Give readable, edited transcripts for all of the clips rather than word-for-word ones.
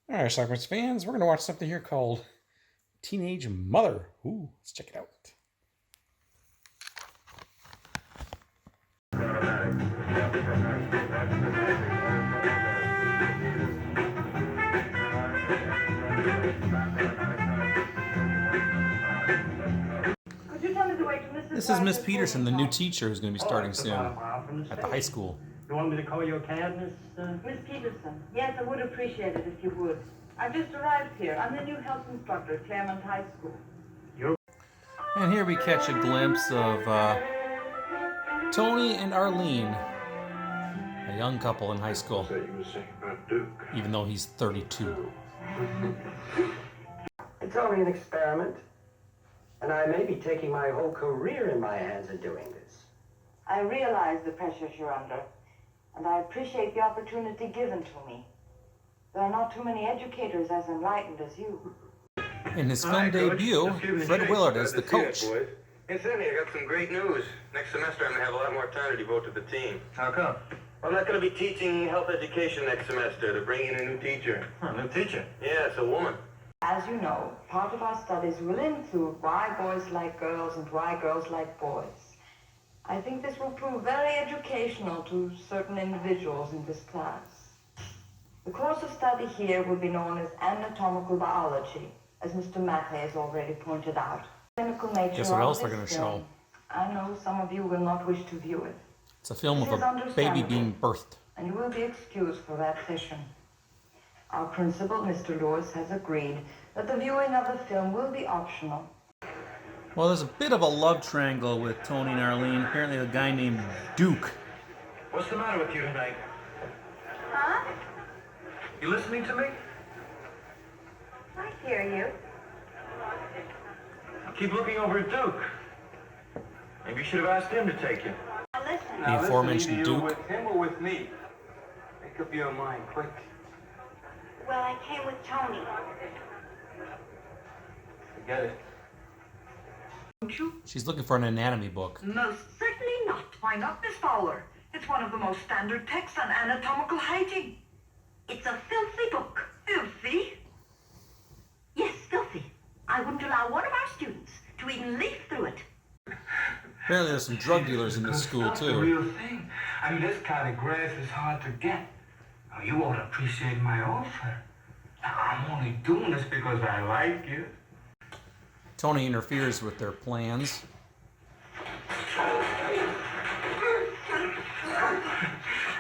All right, Schlockmeisters fans, we're going to watch something here called Teenage Mother. Ooh, let's check it out. This is Miss Peterson, the new teacher who's going to be starting soon at the high school. You want me to call you a cab, Miss Peterson? Yes, I would appreciate it if you would. I've just arrived here. I'm the new health instructor at Claremont High School. And here we catch a glimpse of Tony and Arlene, a young couple in high school, even though he's 32. It's only an experiment, and I may be taking my whole career in my hands in doing this. I realize the pressures you're under, and I appreciate the opportunity given to me. There are not too many educators as enlightened as you. In his film debut, Fred Willard as the coach. Incidentally, I got some great news. Next semester, I'm going to have a lot more time to devote to the team. How come? I'm not going to be teaching health education next semester. They're bringing in a new teacher. A new teacher? Yeah, it's a woman. As you know, part of our studies will include why boys like girls and why girls like boys. I think this will prove very educational to certain individuals in this class. The course of study here will be known as anatomical biology, as Mr. Mattei has already pointed out. Clinical nature. Guess what else they're going to show? I know some of you will not wish to view it. It's a film of a baby being birthed. And you will be excused for that session. Our principal, Mr. Lewis, has agreed that the viewing of the film will be optional. Well, there's a bit of a love triangle with Tony and Arlene. Apparently a guy named Duke. What's the matter with you tonight? Huh? You listening to me? I hear you. Keep looking over at Duke. Maybe you should have asked him to take you. Now listen. The aforementioned Duke. With him or with me? Make up your mind, quick. Well, I came with Tony. Forget it. Don't you? She's looking for an anatomy book. Most certainly not. Why not, Miss Fowler? It's one of the most standard texts on anatomical hygiene. It's a filthy book. Filthy? Yes, filthy. I wouldn't allow one of our students to even leaf through it. Apparently there's some drug dealers in this school That's the too. real thing. I mean, this kind of grass is hard to get. Now, you ought to appreciate my offer. Now, I'm only doing this because I like you. Tony interferes with their plans.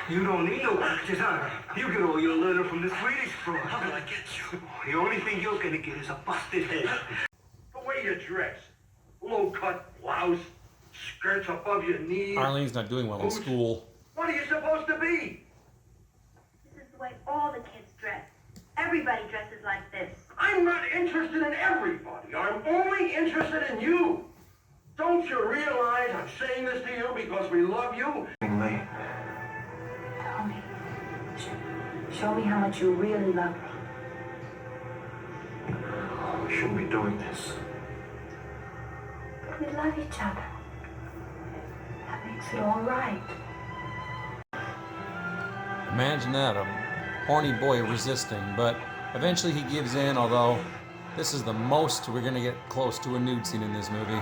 You don't need no pictures, huh? You get all your learning from the Swedish fraud. How can I get you? The only thing you're gonna get is a busted head. The way you dress. Low-cut blouse, skirts above your knees. Arlene's not doing well in school. What are you supposed to be? This is the way all the kids dress. Everybody dresses like this. I'm not interested in everybody. I'm only interested in you. Don't you realize I'm saying this to you because we love you? Tony, show me how much you really love me. We shouldn't be doing this. We love each other. That makes it all right. Imagine that, a horny boy resisting, but eventually he gives in, although this is the most we're going to get close to a nude scene in this movie.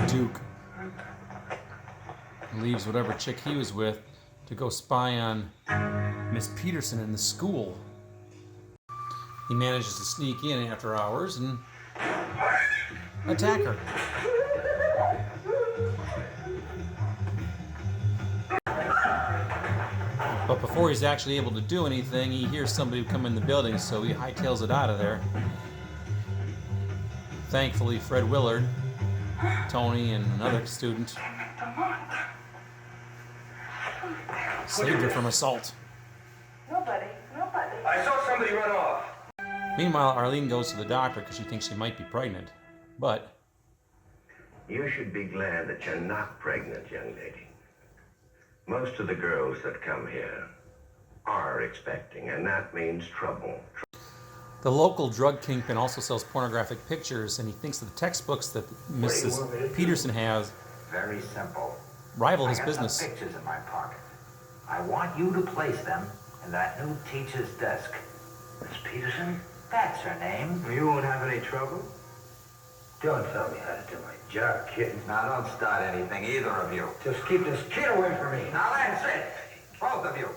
Duke leaves whatever chick he was with to go spy on Miss Peterson in the school. He manages to sneak in after hours and attack her. But before he's actually able to do anything, he hears somebody come in the building, so he hightails it out of there. Thankfully, Fred Willard, Tony, and another student saved her from assault. Nobody. I saw somebody run off. Meanwhile, Arlene goes to the doctor because she thinks she might be pregnant. But you should be glad that you're not pregnant, young lady. Most of the girls that come here are expecting, and that means trouble. The local drug kingpin also sells pornographic pictures, and he thinks that the textbooks that Mrs. Peterson has Very simple. rival his I got business. some pictures in my pocket. I want you to place them in that new teacher's desk. Miss Peterson, that's her name. You won't have any trouble? Don't tell me how to do my job, kid. Now, don't start anything, either of you. Just keep this kid away from me. Now, that's it. Both of you.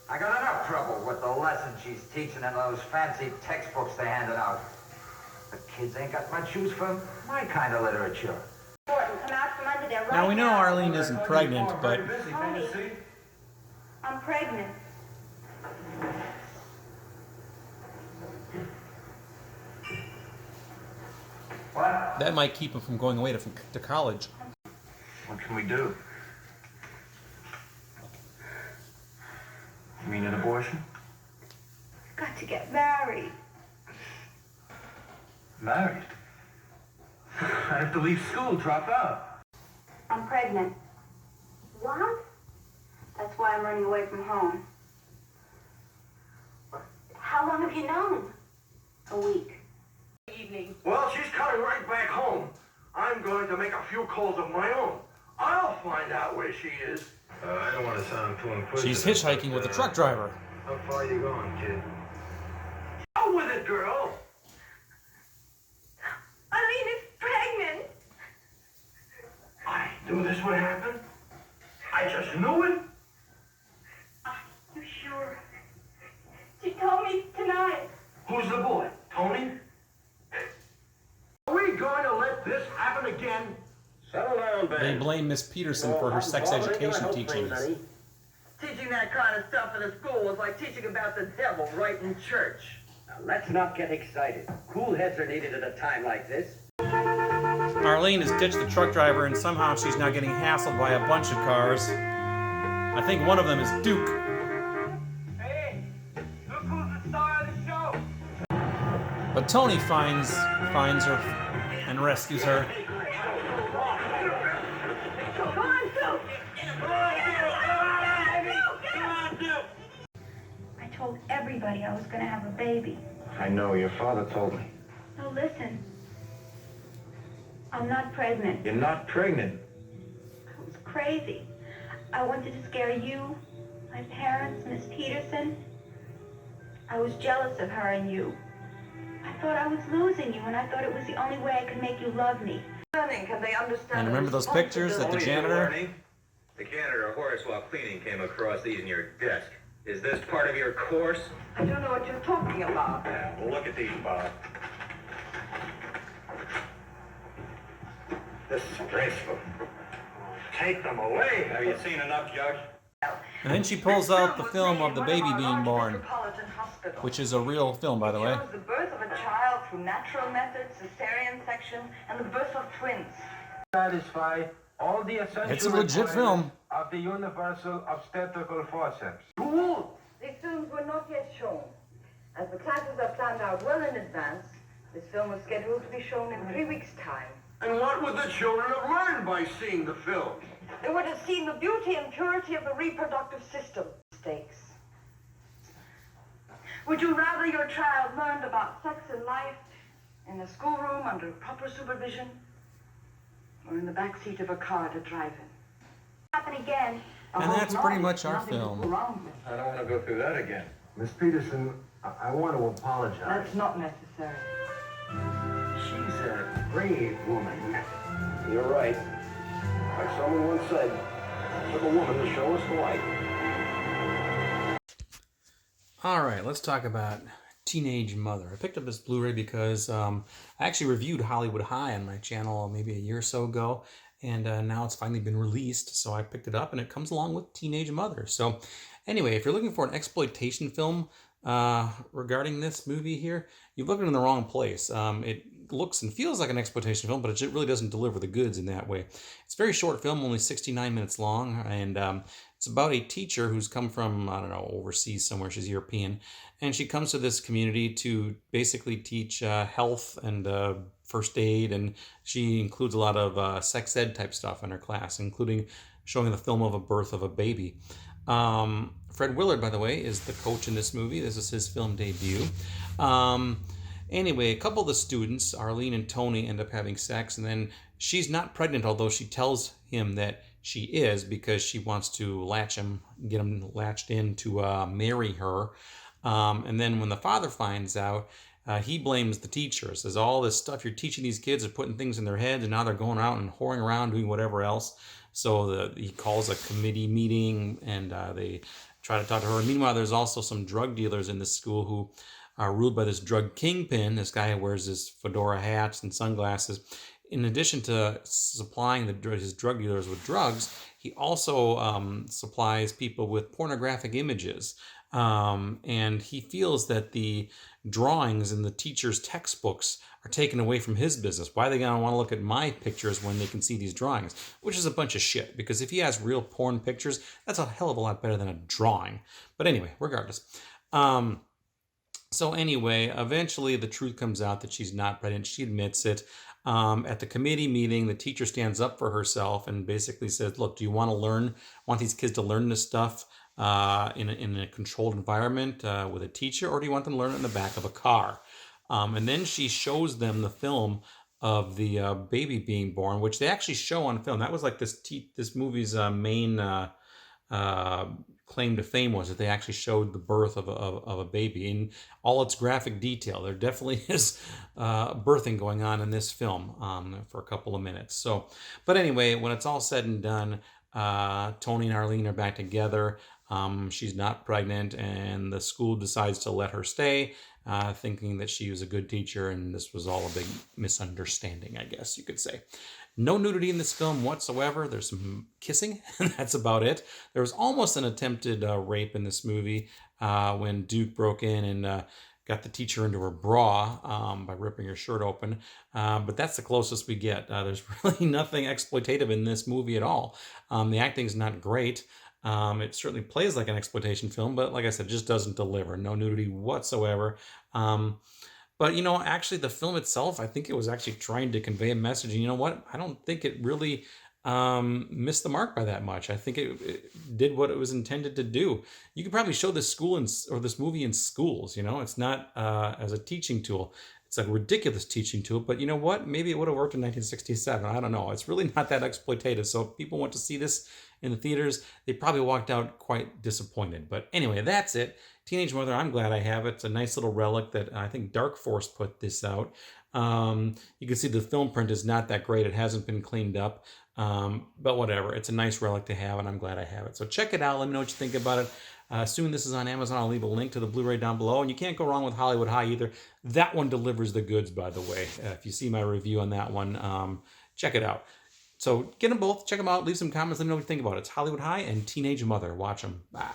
I got enough trouble with the lesson she's teaching and those fancy textbooks they're handing out. The kids ain't got much use for my kind of literature. Gordon, come out from under there right Now we know now. Arlene isn't pregnant, but Tony, I'm pregnant. What? that might keep him from going away to college. What can we do? You mean an abortion? Got to get married. Married? I have to leave school, drop out. I'm pregnant. What? That's why I'm running away from home. How long have you known? A week. Well, she's coming right back home. I'm going to make a few calls of my own. I'll find out where she is. I don't want to sound too inquisitive. She's hitchhiking with a truck driver. How far are you going, kid? Out with it, girl. Arlene is pregnant. I knew this would happen. I just knew it. You sure? She told me tonight. Who's the boy? Tony? Are we going to let this happen again? Settle down, Ben. They blame Miss Peterson for her sex education teachings. Teaching that kind of stuff in a school was like teaching about the devil right in church. Now, let's not get excited. Cool heads are needed at a time like this. Arlene has ditched the truck driver, and somehow she's now getting hassled by a bunch of cars. I think one of them is Duke. Hey, look who's the star of the show. But Tony finds her and rescues her. Come on, Duke. I told everybody I was going to have a baby. I know, your father told me. Now listen. I'm not pregnant. You're not pregnant. I was crazy. I wanted to scare you, my parents, Miss Peterson. I was jealous of her and you. I thought I was losing you, and I thought it was the only way I could make you love me. Learning, can they understand? And remember those pictures that the janitor? The janitor horse while cleaning came across these in your desk. Is this part of your course? I don't know what you're talking about. Well, look at these, Bob. Disgraceful. Take them away. Have you seen enough, Judge? And then she pulls out the film of the baby being born, which is a real film, by the way. Shows the birth of a child through natural methods, cesarean section, and the birth of twins. Satisfy all the essential It's a legit film. of the universal obstetrical forceps. Cool. These films were not yet shown. As the classes are planned out well in advance, this film was scheduled to be shown in 3 weeks' time. And what would the children have learned by seeing the film? They would have seen the beauty and purity of the reproductive system. Mistakes. Would you rather your child learned about sex and life in a schoolroom under proper supervision, or in the back seat of a car to drive in? Happen again. And that's pretty much our film. I don't want to go through that again. Miss Peterson, I want to apologize. That's not necessary. She's a brave woman. You're right. Like someone once said, it took a woman to show us the light. All right, let's talk about Teenage Mother. I picked up this Blu-ray because I actually reviewed Hollywood High on my channel maybe a year or so ago, and now it's finally been released, so I picked it up, and it comes along with Teenage Mother. So anyway, if you're looking for an exploitation film regarding this movie here, you're looking in the wrong place. It looks and feels like an exploitation film, but it really doesn't deliver the goods in that way. It's a very short film, only 69 minutes long, and it's about a teacher who's come from, I don't know, overseas somewhere. She's European, and she comes to this community to basically teach health and first aid, and she includes a lot of sex ed type stuff in her class, including showing the film of a birth of a baby. Fred Willard, by the way, is the coach in this movie. This is his film debut. Anyway, a couple of the students, Arlene and Tony, end up having sex, and then she's not pregnant, although she tells him that she is because she wants to get him latched in to marry her. And then when the father finds out, he blames the teacher. Says all this stuff you're teaching these kids are putting things in their heads, and now they're going out and whoring around doing whatever else. So he calls a committee meeting, and they try to talk to her. Meanwhile, there's also some drug dealers in this school who are ruled by this drug kingpin, this guy who wears his fedora hats and sunglasses. In addition to supplying his drug dealers with drugs, he also supplies people with pornographic images. And he feels that the drawings in the teacher's textbooks are taken away from his business. Why are they going to want to look at my pictures when they can see these drawings? Which is a bunch of shit, because if he has real porn pictures, that's a hell of a lot better than a drawing. But anyway, regardless. So anyway, eventually the truth comes out that she's not pregnant. She admits it. At the committee meeting, the teacher stands up for herself and basically says, look, do you want these kids to learn this stuff in a controlled environment with a teacher, or do you want them to learn it in the back of a car? And then she shows them the film of the baby being born, which they actually show on film. That was like this movie's main claim to fame, was that they actually showed the birth of a baby in all its graphic detail. There definitely is birthing going on in this film for a couple of minutes. So, but anyway, when it's all said and done, Tony and Arlene are back together. She's not pregnant, and the school decides to let her stay, thinking that she was a good teacher, and this was all a big misunderstanding, I guess you could say. No nudity in this film whatsoever. There's some kissing, and that's about it. There was almost an attempted rape in this movie when Duke broke in and got the teacher into her bra by ripping her shirt open. But that's the closest we get. There's really nothing exploitative in this movie at all. The acting's not great. It certainly plays like an exploitation film, but like I said, it just doesn't deliver. No nudity whatsoever. But, actually the film itself, I think it was actually trying to convey a message. And you know what? I don't think it really missed the mark by that much. I think it did what it was intended to do. You could probably show this movie in schools. It's not as a teaching tool. It's a ridiculous teaching tool, but you know what? Maybe it would have worked in 1967. I don't know. It's really not that exploitative. So if people want to see this in the theaters, they probably walked out quite disappointed. But anyway, that's it. Teenage Mother, I'm glad I have it. It's a nice little relic that I think Dark Force put this out. You can see the film print is not that great. It hasn't been cleaned up. But whatever. It's a nice relic to have, and I'm glad I have it. So check it out. Let me know what you think about it. Soon this is on Amazon. I'll leave a link to the Blu-ray down below. And you can't go wrong with Hollywood High either. That one delivers the goods, by the way. If you see my review on that one, check it out. So get them both. Check them out. Leave some comments. Let me know what you think about it. It's Hollywood High and Teenage Mother. Watch them. Bye.